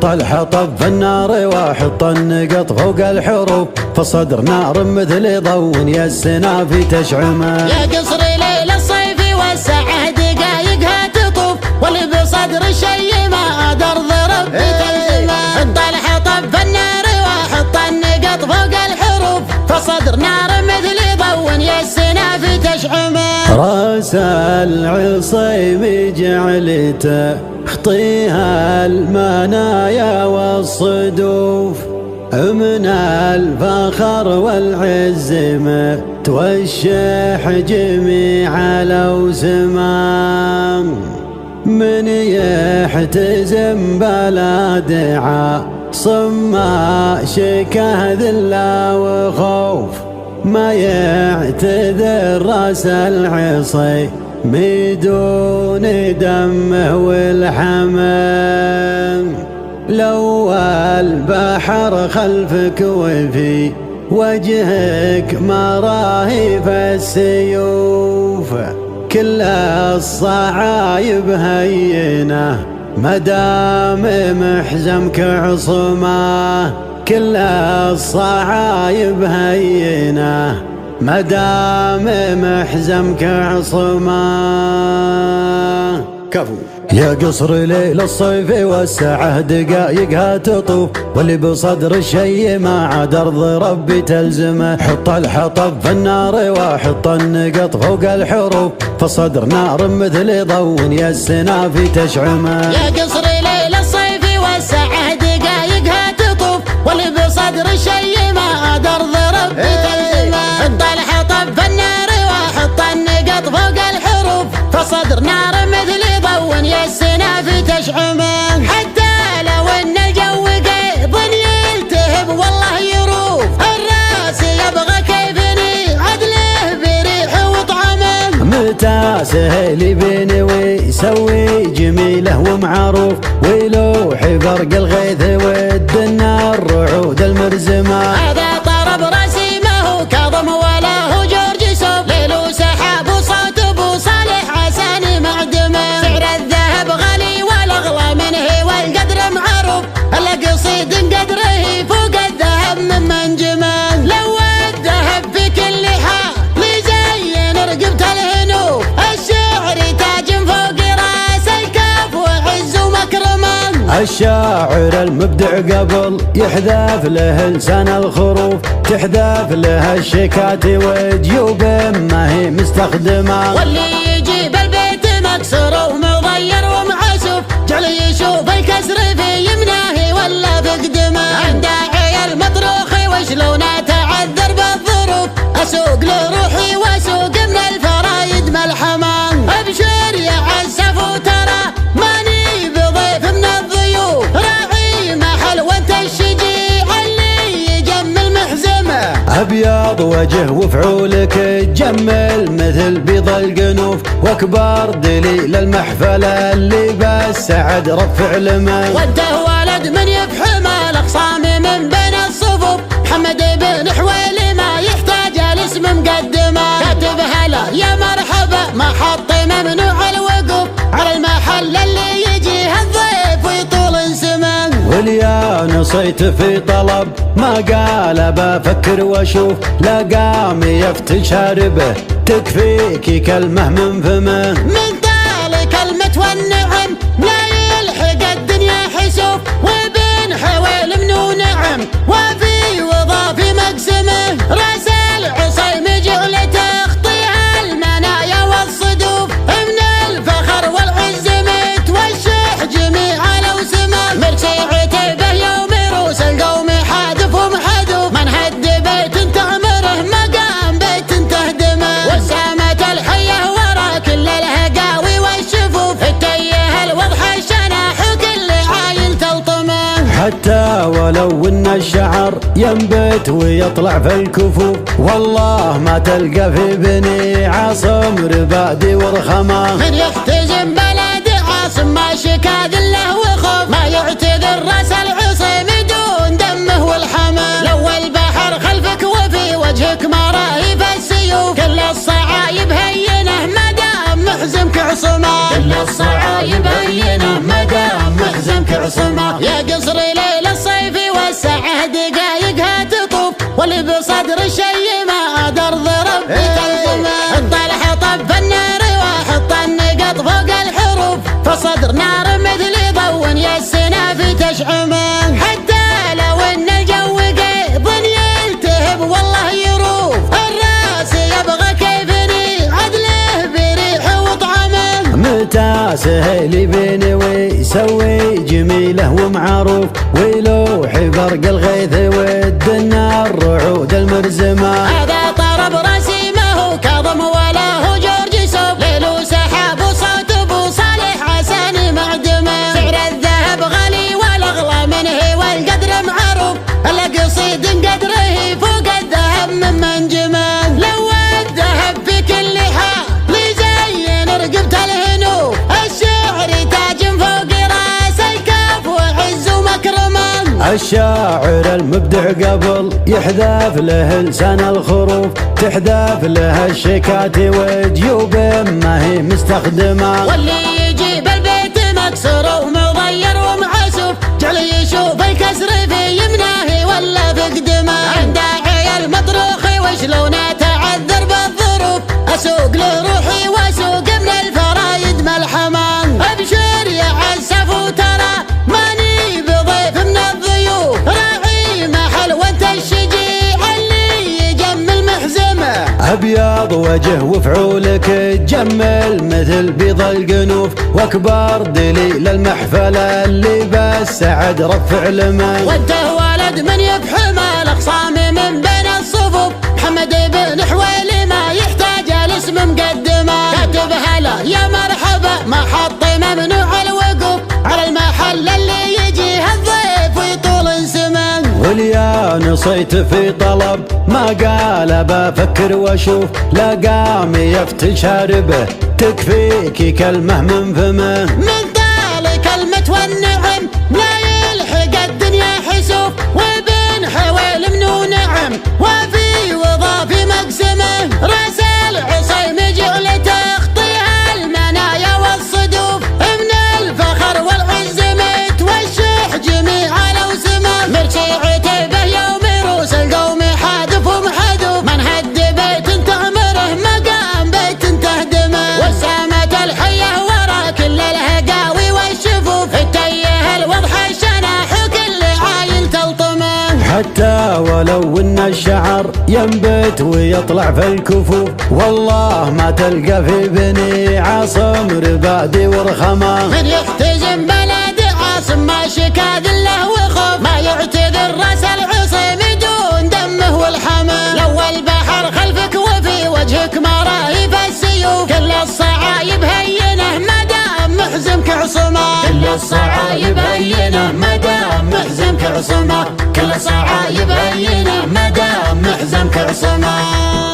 حط الحطب في النار وحط النقط فوق الحروف، فالصدر نار مثل ضو يا السنافي تشعمه. يا قصر ليل الصيف والساعة دقايقها تطوف، واللي بصدر الشي ما قدر ضرب بتلزمه. حط الحطب في النار وحط النقط فوق الحروف، فالصدر نار مثل ضو يا السنافي تشعمه. راس العصيم جعلته خطيها المنايا والصدوف، من الفخر والعز متوشح جميع الأوسمان، من يحتزم بلا دعاء صما شكاه ذلا وخوف، ما يعتذر راس العصي بدون دمه والحمام. لو البحر خلفك وفي وجهك مراهيف السيوف، كل الصعايب هينه مدام محزمك عصمه، كل الصعايب هينه مدام محزمك عصمه. كفو. يا قصر ليل الصيف والساعة دقايقها تطوف، واللي بصدر الشي ما عاد ارض ربي تلزمه. حط الحطب في النار وحط النقط فوق الحروف، فالصدر نار مثل ضو يا السنافي تشعمه. يا قصر ليل الصيف والساعة دقايقها تطوف، واللي بصدر الشي ما عاد ارض ربي تلزمه. حط الحطب في النار وحط النقط فوق الحروف، فالصدر نار مثل ضو يا السنافي تشعمه. حتى لو ان الجو قيض يلتهب والله يروف، الراس يبغى كيفني عدله بريح وطعمه. متى سهل بيني ويسوي جميله ومعروف، ويلوحي فرق الغيث ودنا الرعود المرزمه. هذا طرب راسي ما هو كاظم ولا هو جورج سوف، ليل وسحاب وصوت ابو صالح عساني معدمه. سعر الذهب غالي والاغلى منه والقدر معروف، القصيد قدره فوق الذهب من منجمه. لو الذهب في كل حال يزين رقبة الهنوف، الشعر تاج فوق راس الكاف وعز ومكرمه. الشاعر المبدع قبل يحذف له لسان الخروف، تحذف له الشكات وجيوب ما هي مستخدمه. واللي يجيب البيت مكسور ومضير ومعسوف، جعل يشوف الكسر في يمناه ولا بقدمه. عند عيال مطروخي وشلونه تعذر بالظروف، اسوق لروحي واسوق من الفرايد ملحمه. ابشر يا عسف وترى ماني بضيف من الضيوف، راعي محل وانت الشجيع اللي يجمل محزمه. ابيض وجه وفعولك تجمل مثل بيض القنوف، واكبر دليل المحفله اللي بالسعد رفع لمه. وده ولد من يفحم الاخصام من بين الصفوف، محمد بن حويلي ما يحتاج الاسم مقدمه. كاتب هلا يا مرحبا ما حط ممنوع الوقوف، على المحل اللي يجيه الضيف ويطول انسمه. واليا نصيت في طلب ما قال بفكر واشوف، لا قام يفتشر به تكفيكي كلمه من فمه. من طال كلمة والنعم لا يلحق الدنيا حسوف، وبن حويل منو نعم وفي وظافي مقسمه. راس العصيم جعل تخطيها المنايا والصدوف، من الفخر والعز متوشح جميع الاوسمه. مرسي عتيبه يوم روس القوم حادف ومحذوف، من هد بيت تعمره مقام بيت تهدمه. وسامة الحيه ورا كل الهقاوي والشفوف، التيه الوضح الشناح وكل عايل تلطمه. حتى ولو ان الشعر ينبت ويطلع في الكفوف، والله ما تلقى في بني عاصم ربادي ورخمه. من يحتزم بلد عاصم ما شكا ذله وخوف، ما يعتذر راس العصيم دون دمه والحمى. لو البحر خلفك وفي وجهك مراهيف السيوف، كل الصعايب هينه مدام محزمك عصمه. كل الصعايب هينه مدام محزمك عصمه. يا قصر بصدر الشيمة درض ربي تلزمه. حط الحطب في النار وحط النقط فوق الحروف، فصدر نار مثل ضو يسنا في تشعمه. حتى لو ان الجو قيض يلتهب والله يروف، الراس يبغى كيفني عدله بريح وطعمه. متى سهل يبيني ويسوي جميله ومعروف، ويلوحي برق الغيث ود النار رعود المرزمه. هذا طرب راسي ما هو كاظم ولا هو جورج سوب، ليل وسحاب وصوت ابو صالح عساني معدمه. سعر الذهب غالي والاغلى منه والقدر معروف، القصيد قدره فوق الذهب من منجمه. لو الذهب في كل حال يزين رقبة الهنوف، الشعر تاج فوق راس الكاف وعز ومكرمه. الشاعر المبدع قبل يحذف له لسان الخروف، تحذف له الشكات وجيوب ما هي مستخدمه. واللي يجيب البيت مكسور ومضير ومعسوف، جعل يشوف الكسر في يمناه ولا في قدمه. عند عيال مطروخ وشلون اتعذر بالظروف، اسوق له روحي واسوق من الفرايد ملحمه. ابشر يا عسف وترى ماني بضيف من الضيوف، راعي محل وانت الشجيع اللي يجمل محزمه. ابيض وجه وفعولك تجمل مثل بيض القنوف، واكبر دليل المحفله اللي بالسعد رفع لمه. وانت ولد من يفحم الاخصام من بين الصفوف، محمد بن حويلي ما يحتاج الاسم مقدمه. كاتب هلا يا مرحبا ما حط ممنوع الوقوف، على المحل اللي يجيه الضيف ويطول انسمه. وليا نصيت في طلب ما قال بفكر واشوف، لا قام يفتل شاربه تكفيكي كلمه من فمه. من ذلك كلمة والنعم لا يلحق الدنيا حسوف، وبن حويل منو نعم وفي وظافي مقسمه. راس العصيم جعل تخطيها المنايا والصدوف، من الفخر والعز متوشح جميع الاوسمه. مرشيعته به يوم روس القوم حادف ومحذوف، من هد بيت تعمره مقام بيت تهدمه. وسامة الحيه ورا كل الهقاوي والشفوف، التيه الوضح الشناح وكل عايل تلطمه. حتى ولو ان الشعر ينبت ويطلع في الكفوف، والله ما تلقى في بني عاصم ربادي ورخمه. من يختزم بلد عاصم ما شكا ذله وخوف، ما يعتذر راس العصيم دون دمه والحمى. لو البحر خلفك وفي وجهك مراهيب السيوف، كل الصعايب هينه ما دام محزمك عصمه. كل الصعايب هينه ما دام محزمك عصمه. كل الصعايب هينه ما دام محزمك عصمه.